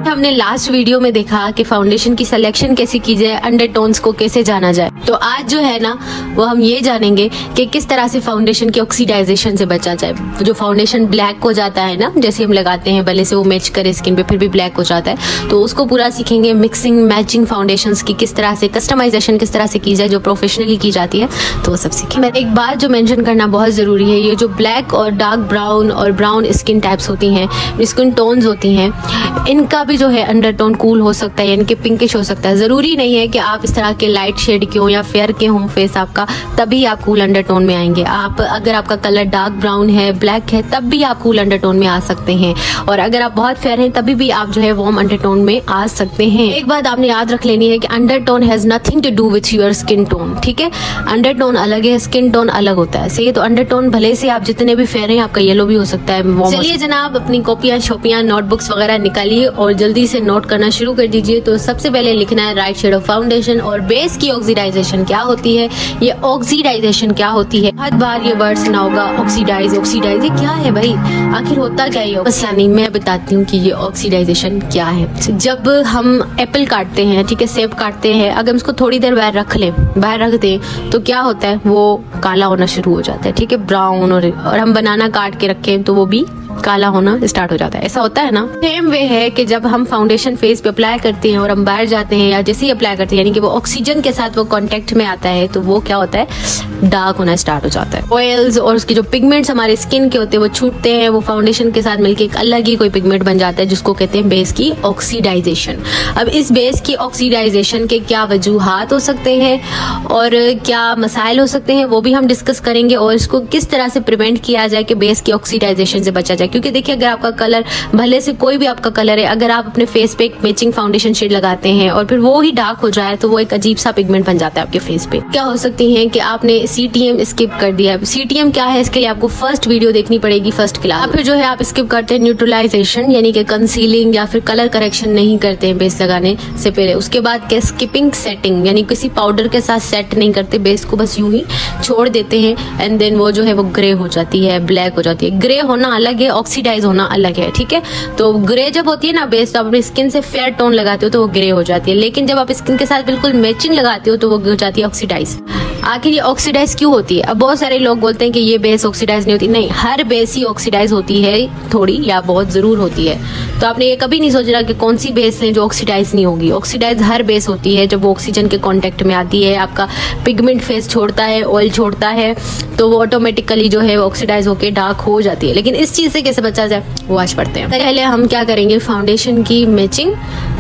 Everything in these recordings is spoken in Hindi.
हमने लास्ट वीडियो में देखा कि फाउंडेशन की सिलेक्शन कैसे की जाए, अंडरटोन्स को कैसे जाना जाए। तो आज जो है ना वो हम ये जानेंगे कि किस तरह से फाउंडेशन की ऑक्सीडाइजेशन से बचा जाए। जो फाउंडेशन ब्लैक हो जाता है ना, जैसे हम लगाते हैं भले से वो मैच करे स्किन पे फिर भी ब्लैक हो जाता है, तो उसको पूरा सीखेंगे। मिक्सिंग मैचिंग फाउंडेशंस की किस तरह से, कस्टमाइजेशन किस तरह से की जाए जो प्रोफेशनली की जाती है, तो वो सब सीखेंगे। एक बात जो मेंशन करना बहुत जरूरी है, ये जो ब्लैक और डार्क ब्राउन और ब्राउन स्किन टाइप्स होती हैं, स्किन टोन्स होती हैं, इनका भी जो है अंडरटोन कूल हो सकता है, यानी कि पिंकिश हो सकता है। जरूरी नहीं है कि आप इस तरह के लाइट शेड के हो या फेयर के हो फेस आपका, तभी आप कूल अंडरटोन में आएंगे। आप अगर आपका कलर डार्क ब्राउन है, ब्लैक है, तब भी आप कूल अंडरटोन में आ सकते हैं। और अगर आप बहुत फेयर हैं तभी भी आप जो है वार्म अंडरटोन में आ सकते हैं। एक बात आपने याद रख लेनी है कि undertone has nothing to do with your skin tone, ठीक है। अंडरटोन अलग है, स्किन टोन अलग होता है, सही है। तो अंडरटोन भले से आप जितने भी फेयर हैं, आपका येलो भी हो सकता है। चलिए जनाब, अपनी कॉपियां शॉपियां नोटबुक्स वगैरह निकालिए और जल्दी से नोट करना शुरू कर दीजिए। तो सबसे पहले लिखना है राइट शेड ऑफ फाउंडेशन और बेस की ऑक्सीडाइजेशन क्या होती है। ये ऑक्सीडाइजेशन क्या होती है, बहुत बार ये वर्ड सुना होगा, ऑक्सीडाइज ऑक्सीडाइज, ये क्या है भाई, आखिर होता क्या है? बस नहीं, मैं बताती हूँ कि ये ऑक्सीडाइजेशन क्या है। जब हम एप्पल काटते हैं, ठीक है, सेब काटते हैं, अगर हम इसको थोड़ी देर बाहर रख लें, बाहर रख दें, तो क्या होता है, वो काला होना शुरू हो जाता है, ठीक है, ब्राउन। और हम बनाना काट के रखें तो वो भी काला होना स्टार्ट हो जाता है। ऐसा होता है ना। सेम वे है कि जब हम फाउंडेशन फेस पे अप्लाई करते हैं और हम बाहर जाते हैं या जैसे ही अप्लाई करते हैं, यानी कि वो ऑक्सीजन के साथ वो कांटेक्ट में आता है, तो वो क्या होता है, डार्क होना स्टार्ट हो जाता है। ऑयल्स और उसके जो पिगमेंट्स हमारे स्किन के होते हैं वो छूटते हैं, वो फाउंडेशन के साथ मिलकर एक अलग ही कोई पिगमेंट बन जाता है, जिसको कहते हैं बेस की ऑक्सीडाइजेशन। अब इस बेस की ऑक्सीडाइजेशन के क्या वजूहात हो सकते हैं और क्या मसाइल हो सकते हैं, वो भी हम डिस्कस करेंगे। और इसको किस तरह से प्रिवेंट किया जाए कि बेस की ऑक्सीडाइजेशन से बचा जाए। क्योंकि देखिए, अगर आपका कलर भले से कोई भी आपका कलर है, अगर आप अपने फेस पे एक मैचिंग फाउंडेशन शेड लगाते हैं और फिर वो ही डार्क हो जाए, तो वो एक अजीब सा पिगमेंट बन जाता है आपके फेस पे। क्या हो सकती है कि आपने CTM स्किप कर दिया। CTM क्या है, इसके लिए आपको फर्स्ट वीडियो देखनी पड़ेगी, फर्स्ट क्लास। फिर जो है आप स्किप करते हैं न्यूट्रलाइजेशन, यानी कि कंसीलिंग या फिर कलर करेक्शन नहीं करते हैं बेस लगाने से पहले। उसके बाद क्या, स्किपिंग सेटिंग, यानी किसी पाउडर के साथ सेट नहीं करते बेस को, बस यूं ही छोड़ देते हैं। एंड देन वो जो है वो ग्रे हो जाती है, ब्लैक हो जाती है। ग्रे होना अलग है, ऑक्सीडाइज होना अलग है, ठीक है। तो ग्रे जब होती है ना बेस, तो आप अपनी स्किन से फेयर टोन लगाते हो तो वो ग्रे हो जाती है, लेकिन जब आप स्किन के साथ बिल्कुल मैचिंग लगाते हो तो वो हो जाती है ऑक्सीडाइज। आखिर ये ऑक्सीडाइज क्यों होती है? अब बहुत सारे लोग बोलते हैं कि ये बेस ऑक्सीडाइज नहीं होती। नहीं, हर बेस ही ऑक्सीडाइज होती है, थोड़ी या बहुत जरूर होती है। तो आपने ये कभी नहीं सोचना कि कौन सी बेस लें जो ऑक्सीडाइज नहीं होगी। ऑक्सीडाइज हर बेस होती है, जब वो ऑक्सीजन के कांटेक्ट में आती है, आपका पिगमेंट फेस छोड़ता है, ऑयल छोड़ता है, तो वो ऑटोमेटिकली जो है ऑक्सीडाइज होकर डार्क हो जाती है। लेकिन इस चीज से कैसे बचा जाए, वो आज पढ़ते हैं। पहले हम क्या करेंगे, फाउंडेशन की मैचिंग,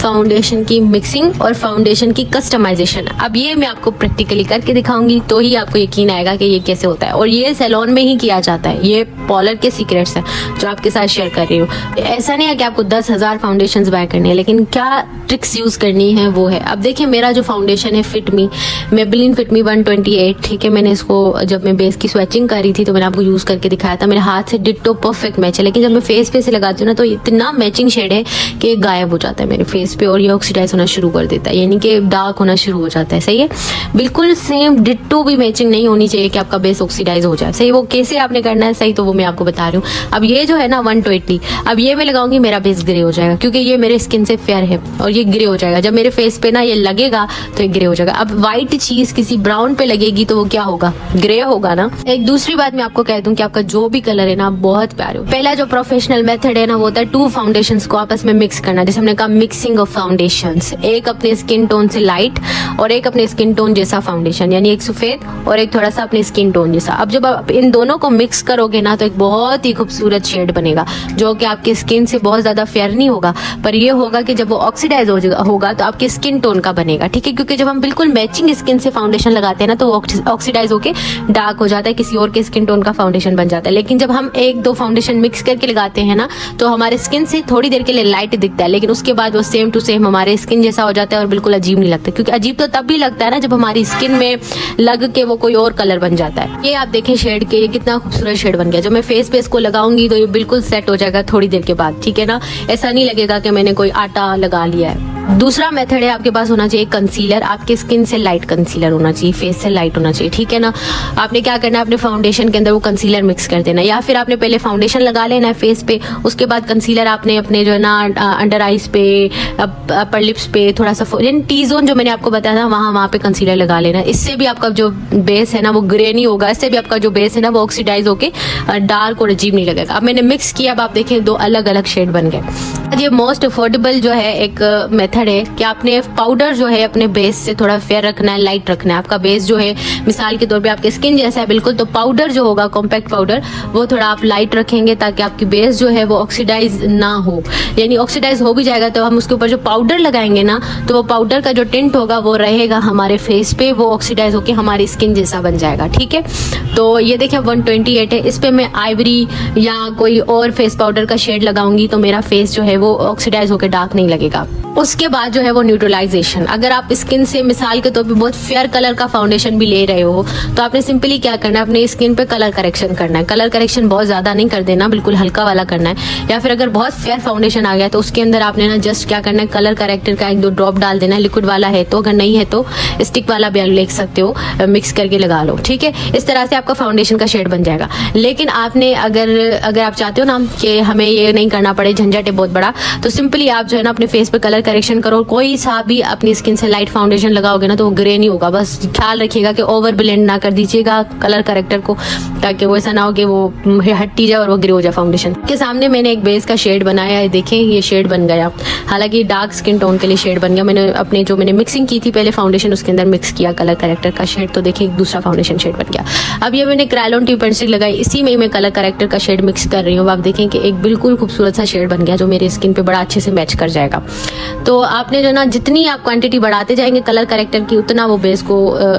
फाउंडेशन की मिक्सिंग और फाउंडेशन की कस्टमाइजेशन। अब ये मैं आपको प्रैक्टिकली करके दिखाऊंगी, तो ही आपको यकीन आएगा कि ये कैसे होता है। और ये सैलून में ही किया जाता है, ये पॉलर के सीक्रेट्स हैं जो आपके साथ शेयर कर रही हूँ। ऐसा नहीं है कि आपको 10,000 फाउंडेशंस बाय करनी है, लेकिन क्या ट्रिक्स यूज करनी है वो है। अब देखिए, मेरा जो फाउंडेशन है फिट मी, मेबेलिन फिट मी 128, ठीक है। मैंने इसको जब मैं बेस की स्वैचिंग कर रही थी तो मैंने आपको यूज करके दिखाया था, मेरे हाथ से डिट्टो परफेक्ट मैच है। लेकिन जब मैं फेस पे से लगाती हूँ ना, तो इतना मैचिंग शेड है कि गायब हो जाता है मेरे फेस पे और ये ऑक्सीडाइज होना शुरू कर देता है, यानी कि डार्क होना शुरू हो जाता है, सही है। बिल्कुल सेम डिट्टो भी मैचिंग नहीं होनी चाहिए कि आपका बेस ऑक्सीडाइज हो जाए, सही। वो कैसे आपने करना है, सही, तो वो मैं आपको बता रही हूँ। अब ये जो है ना 120, अब ये मैं लगाऊंगी, मेरा बेस ग्रे हो जाएगा, क्योंकि ये मेरे स्किन से फेयर है और ये ग्रे हो जाएगा। जब मेरे फेस पे ना ये लगेगा तो ये ग्रे हो जाएगा। अब व्हाइट चीज किसी ब्राउन पे लगेगी तो वो क्या होगा, ग्रे होगा ना। एक दूसरी बात मैं आपको कह दूं कि आपका जो भी कलर है ना, बहुत प्यारे हो। पहला जो प्रोफेशनल मेथड है ना, वो होता है 2 फाउंडेशंस को आपस में मिक्स करना, जैसे हमने कहा मिक्सिंग ऑफ फाउंडेशंस। एक अपने स्किन टोन से लाइट और एक अपने स्किन टोन जैसा फाउंडेशन, यानी एक सफेद और एक थोड़ा सा अपने स्किन टोन जैसा। अब जब आप इन दोनों को मिक्स करोगे ना, तो एक बहुत ही खूबसूरत शेड बनेगा, जो कि आपकी स्किन से बहुत ज्यादा फेयर नहीं होगा, पर ये होगा कि जब वो ऑक्सीडाइज होगा तो आपके स्किन टोन का बनेगा, ठीक है। क्योंकि जब हम बिल्कुल मैचिंग स्किन से फाउंडेशन लगाते हैं ना, तो वो ऑक्सीडाइज होके डार्क हो जाता है, किसी और के स्किन टोन का फाउंडेशन बन जाता है। लेकिन जब हम 1-2 फाउंडेशन मिक्स करके लगाते हैं ना, तो हमारे स्किन से थोड़ी देर के लिए लाइट दिखता है, लेकिन उसके बाद वो सेम टू सेम हमारे स्किन जैसा हो जाता है और बिल्कुल अजीब नहीं लगता। क्योंकि अजीब तो तब भी लगता है ना जब हमारी स्किन में लग के वो कोई और कलर बन जाता है। ये आप देखें शेड के, ये कितना खूबसूरत शेड बन गया। जब मैं फेस पे इसको लगाऊंगी तो ये बिल्कुल सेट हो जाएगा थोड़ी देर के बाद, ठीक है ना। ऐसा नहीं लगेगा कि मैंने कोई आटा लगा लिया है। दूसरा मेथड है, आपके पास होना चाहिए कंसीलर। आपके स्किन से लाइट कंसीलर होना चाहिए, फेस से लाइट होना चाहिए, ठीक है ना। आपने क्या करना है, अपने फाउंडेशन के अंदर वो कंसीलर मिक्स कर देना, या फिर आपने पहले फाउंडेशन लगा लेना है फेस पे, उसके बाद कंसीलर आपने अपने जो है ना अंडर आईज पे, अपर लिप्स पे, थोड़ा सा टी जोन जो मैंने आपको बताया था वहां पे कंसीलर लगा लेना। इससे भी आपका जो बेस है ना वो ग्रे नहीं होगा, इससे भी आपका जो बेस है ना वो ऑक्सीडाइज होके डार्क और अजीब नहीं लगेगा। अब मैंने मिक्स किया, अब आप देखें 2 अलग अलग शेड बन गए। ये मोस्ट अफोर्डेबल जो है एक मेथड है कि आपने पाउडर जो है अपने बेस से थोड़ा फेयर रखना है, लाइट रखना है। आपका बेस जो है मिसाल के तौर पे आपके स्किन जैसा है बिल्कुल, तो पाउडर जो होगा कॉम्पैक्ट पाउडर वो थोड़ा आप लाइट रखेंगे ताकि आपकी बेस जो है वो ऑक्सीडाइज ना हो। यानी ऑक्सीडाइज हो भी जाएगा तो हम उसके ऊपर जो पाउडर लगाएंगे ना, तो वो पाउडर का जो टिंट होगा वो रहेगा हमारे फेस पे, वो ऑक्सीडाइज होकर हमारी स्किन जैसा बन जाएगा, ठीक है। तो ये देखिए 128 है, इस पे मैं आइवरी या कोई और फेस पाउडर का शेड लगाऊंगी तो मेरा फेस जो है वो ऑक्सीडाइज होकर डार्क नहीं लगेगा। उसके बाद जो है वो न्यूट्रलाइजेशन। अगर आप स्किन से मिसाल के तौर पे बहुत फेयर कलर का फाउंडेशन भी ले रहे हो तो आपने सिंपली क्या करना है, अपने स्किन पे कलर करेक्शन करना है। कलर करेक्शन बहुत ज्यादा नहीं कर देना, बिल्कुल हल्का वाला करना है। या फिर अगर बहुत फेयर फाउंडेशन आ गया तो उसके अंदर आपने ना जस्ट क्या करना है, कलर करेक्टर का 1-2 ड्रॉप डाल देना है, लिक्विड वाला है तो, अगर नहीं है तो स्टिक वाला भी ले सकते हो, मिक्स करके लगा लो, ठीक है। इस तरह से आपका फाउंडेशन का शेड बन जाएगा। लेकिन आपने अगर आप चाहते हो ना कि हमें ये नहीं करना पड़े, झंझट है बहुत बड़ा, तो सिंपली आप जो है ना अपने फेस पे कलर करेक्शन करो। कोई सा भी अपनी स्किन से लाइट फाउंडेशन लगाओगे ना तो वो ग्रे नहीं होगा। बस ख्याल रखिएगा कि ओवर ब्लेंड ना कर दीजिएगा कलर करेक्टर को, ताकि वो ऐसा ना हो कि वो हट्टी जाए और वो ग्रे हो जाए फाउंडेशन के सामने। मैंने एक बेस का शेड बनाया है, देखें ये शेड बन गया। हालांकि डार्क स्किन टोन के लिए शेड बन गया। मैंने मिक्सिंग की थी पहले फाउंडेशन, उसके अंदर मिक्स किया कलर करेक्टर का शेड, तो देखिए एक दूसरा फाउंडेशन शेड बन गया। अब ये मैंने क्रायोन ट्यूब पेंसिल लगाई, इसी में मैं कलर करेक्टर का शेड मिक्स कर रही हूँ। आप देखें कि एक बिल्कुल खूबसूरत सा शेड बन गया जो मेरे स्किन पे बड़ा अच्छे से मैच कर जाएगा। तो आपने जो ना जितनी आप क्वांटिटी बढ़ाते जाएंगे कलर करेक्टर की, उतना वो बेस को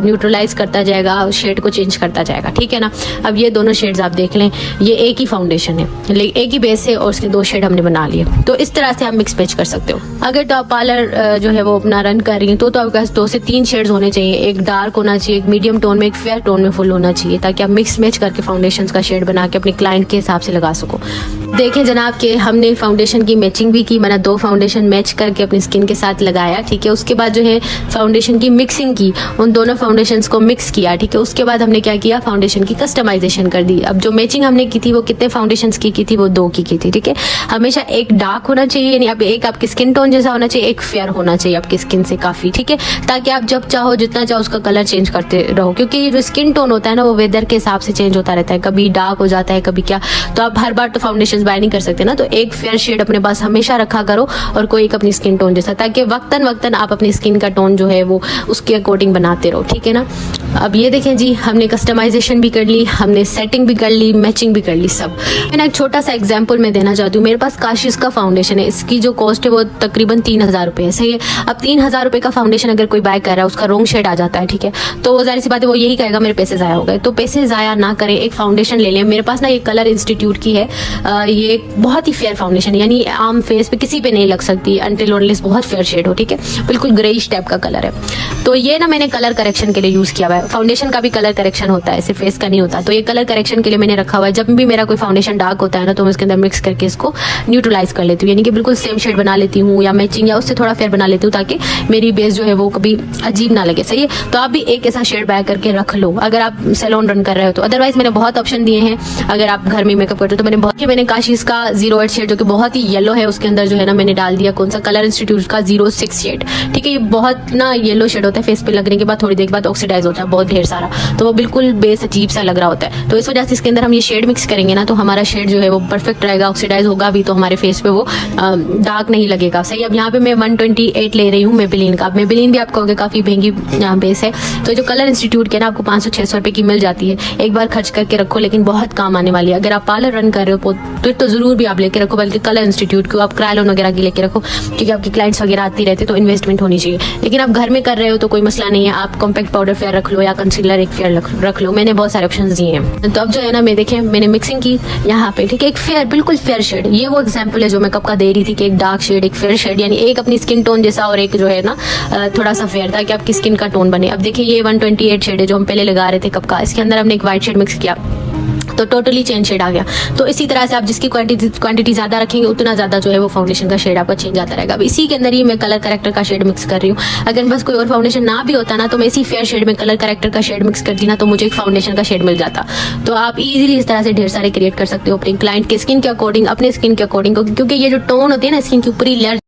न्यूट्रलाइज करता जाएगा, शेड को चेंज करता जाएगा, ठीक है ना। अब ये दोनों शेड्स आप देख लें, ये एक ही फाउंडेशन है, एक ही बेस है और उसके 2 शेड हमने बना लिए। तो इस तरह से आप मिक्स मैच कर सकते हो। अगर तो आप पार्लर जो है वो अपना रन कर रही हैं तो आपके पास 2 से 3 शेड्स होने चाहिए। एक डार्क होना चाहिए, एक मीडियम टोन में, एक फेयर टोन में फुल होना चाहिए, ताकि आप मिक्स मैच करके फाउंडेशन का शेड बना के अपने क्लाइंट के हिसाब से लगा सको। देखें जनाब कि हमने फाउंडेशन की मैचिंग भी की, मैंने 2 फाउंडेशन मैच करके अपनी स्किन के साथ लगाया, ठीक है। उसके बाद जो है फाउंडेशन की मिक्सिंग की, उन दोनों फाउंडेशंस को मिक्स किया, ठीक है। उसके बाद हमने क्या किया, फाउंडेशन की कस्टमाइजेशन कर दी। अब जो मैचिंग हमने की थी वो कितने फाउंडेशंस की थी, वो 2 की थी, ठीक है। हमेशा एक डार्क होना चाहिए, यानी अब एक आपकी स्किन टोन जैसा होना चाहिए, एक फेयर होना चाहिए आपकी स्किन से काफी, ठीक है, ताकि आप जब चाहो जितना चाहो उसका कलर चेंज करते रहो। क्योंकि जो स्किन टोन होता है ना वो वेदर के हिसाब से चेंज होता रहता है, कभी डार्क हो जाता है कभी क्या, तो आप हर बार तो फाउंडेशन बाय नहीं कर सकते ना। तो एक फेयर शेड अपने पास हमेशा रखा करो और कोई एक अपनी स्किन टोन जैसा, ताकि वक्तन आप अपनी स्किन का टोन जो है वो उसके अकॉर्डिंग बनाते रहो, ठीक है ना। अब ये देखें जी, हमने कस्टमाइजेशन भी कर ली, हमने सेटिंग भी कर ली, मैचिंग भी कर ली सब। मैं एक छोटा सा एग्जांपल मैं देना चाहती हूँ। मेरे पास काशिश का फाउंडेशन है, इसकी जो कॉस्ट है वो तकरीबन 3000 रुपये है, सही है। अब 3000 रुपये का फाउंडेशन अगर कोई बाय कर रहा है, उसका रॉन्ग शेड आ जाता है, ठीक है, तो जाहिर सी बात है वो यही कहेगा मेरे पैसे जाया हो गए। तो पैसे जाया ना करें, एक फाउंडेशन ले लें। मेरे पास ना ये कलर इंस्टीट्यूट की है, ये बहुत ही फेयर फाउंडेशन, यानी आम फेस पे किसी पे नहीं लग सकती अनटिल अनलेस बहुत फेयर शेड हो, ठीक है, बिल्कुल ग्रेइश टाइप का कलर है। तो ये ना मैंने कलर करेक्शन के लिए यूज किया हुआ है। फाउंडेशन का भी कलर करेक्शन होता है, सिर्फ फेस का नहीं होता। तो ये कलर करेक्शन के लिए मैंने रखा हुआ है। जब भी मेरा कोई फाउंडेशन डार्क होता है ना तो मैं इसके अंदर मिक्स करके इसको न्यूट्रलाइज कर लेती हूँ, यानी कि बिल्कुल सेम शेड बना लेती हूँ, या मैचिंग या उससे थोड़ा फेयर बना लेती हूँ, ताकि मेरी बेस जो है वो कभी अजीब ना लगे, सही है। तो आप भी एक ऐसा शेड बाय करके रख लो अगर आप सैलून रन कर रहे हो तो। अदरवाइज मैंने बहुत ऑप्शन दिए हैं अगर आप घर में मेकअप करते हो तो। मैंने काशिश का 08 शेड जो कि बहुत ही येलो है, उसके अंदर जो है ना मैंने डाल दिया कौन सा, कलर इंस्टीट्यूट का 06 शेड, ठीक है। ये बहुत ना येलो शेड होता है, फेस पे लगने के बाद थोड़ी देर बाद ऑक्सीडाइज होता है बहुत ढेर सारा, तो वो बिल्कुल बेस अजीब सा लग रहा होता है। तो इस वजह से इसके अंदर हम ये शेड मिक्स करेंगे ना तो हमारा शेड जो है वो परफेक्ट रहेगा, ऑक्सीडाइज होगा भी तो हमारे फेस पे वो डार्क नहीं लगेगा, सही। अब यहाँ पे मैं 128 ले रही हूँ मेबेलिन का। मेबेलिन भी आप कहोगे काफी महंगी बेस है, तो जो कलर इंस्टीट्यूट के ना आपको 500-600 रुपए की मिल जाती है। एक बार खर्च करके रखो, लेकिन बहुत काम आने वाली है। अगर आप पार्लर रन कर रहे हो तो जरूर भी आप लेके रखो, बल्कि कलर इंस्टीट्यूट को आप क्रायोन वगैरह की लेके रखो, क्योंकि आपके क्लाइंट्स वगैरह आते रहते तो इन्वेस्टमेंट होनी चाहिए। लेकिन आप घर में कर रहे हो तो कोई मसला नहीं है, आप कॉम्पैक्ट पाउडर फेयर रख लो या कंसीलर एक फेयर रख लो। मैंने बहुत सारे ऑप्शन दिए हैं। तो अब जो है ना मैं देखें मैंने मिक्सिंग की यहाँ पे, ठीक है, एक फेयर बिल्कुल फेयर शेड। ये वो एग्जाम्पल है जो मैं कब का दे रही थी कि एक डार्क शेड एक फेयर शेड, यानी एक अपनी स्किन टोन जैसा और एक जो है ना थोड़ा सा फेयर, ताकि आपकी स्किन का टोन बने। अब देखिए ये 128 शेड है जो हम पहले लगा रहे थे कब का, इसके अंदर हमने एक व्हाइट शेड मिक्स किया। तो टोटली चेंज शेड आ गया। तो इसी तरह से आप जिसकी क्वांटिटी ज्यादा रखेंगे उतना ज्यादा जो है वो फाउंडेशन का शेड आपका चेंज आता रहेगा। अब इसी के अंदर ही मैं कलर करेक्टर का शेड मिक्स कर रही हूँ। अगर बस कोई और फाउंडेशन ना भी होता ना तो मैं इसी फेयर शेड में कलर करेक्टर का शेड मिक्स करती ना तो मुझे एक फाउंडेशन का शेड मिल जाता। तो आप इजीली इस तरह से ढेर सारे क्रिएट कर सकते हो अपने क्लाइंट के स्किन के अकॉर्डिंग, अपने स्किन के अकॉर्डिंग, क्योंकि ये जो टोन होती है ना स्किन की ऊपरी लेयर